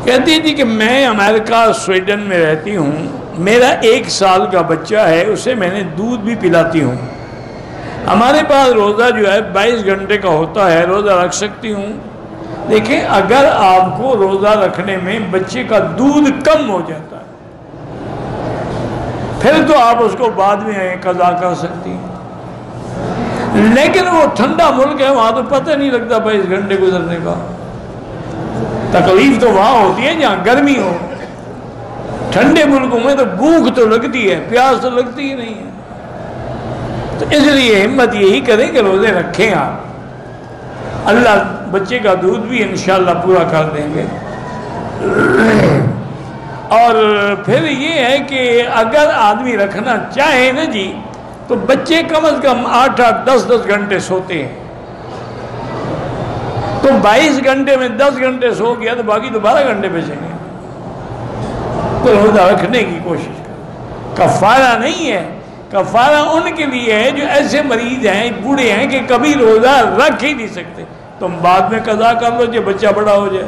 کہتی ہے جی کہ میں امریکہ سویڈن میں رہتی ہوں، میرا 1 سال کا بچہ ہے، اسے میں نے دودھ بھی پلاتی ہوں۔ ہمارے پاس روزہ جو ہے 22 گھنٹے کا ہوتا ہے، روزہ رکھ سکتی ہوں؟ دیکھیں، اگر آپ کو روزہ رکھنے میں بچے کا دودھ کم ہو جاتا ہے پھر تو آپ اس کو بعد میں قضا کر سکتی ہیں، لیکن وہ ٹھنڈا ملک ہے، وہاں تو پتہ نہیں لگتا 22 گھنٹے گزرنے کا۔ تکلیف تو وہاں ہوتی ہے جہاں گرمی ہو، ٹھنڈے ملکوں میں تو بھوک تو لگتی ہے، پیاس تو لگتی ہی نہیں ہے۔ تو اس لیے ہمت یہی کریں کہ روزے رکھیں آپ، اللہ بچے کا دودھ بھی انشاءاللہ پورا کر دیں گے۔ اور پھر یہ ہے کہ اگر آدمی رکھنا چاہے نا جی تو بچے کم از کم 8-8 10-10 گھنٹے سوتے ہیں، تو 22 گھنٹے میں 10 گھنٹے سو گیا تو باقی تو 12 گھنٹے بچیں گے۔ تو روزہ رکھنے کی کوشش کریں، کفارہ نہیں ہے، کفارہ ان کے لیے ہے جو ایسے مریض ہیں، بوڑھے ہیں کہ کبھی روزہ رکھ ہی نہیں سکتے، تم بعد میں قضا کر لو جب بچہ بڑا ہو جائے۔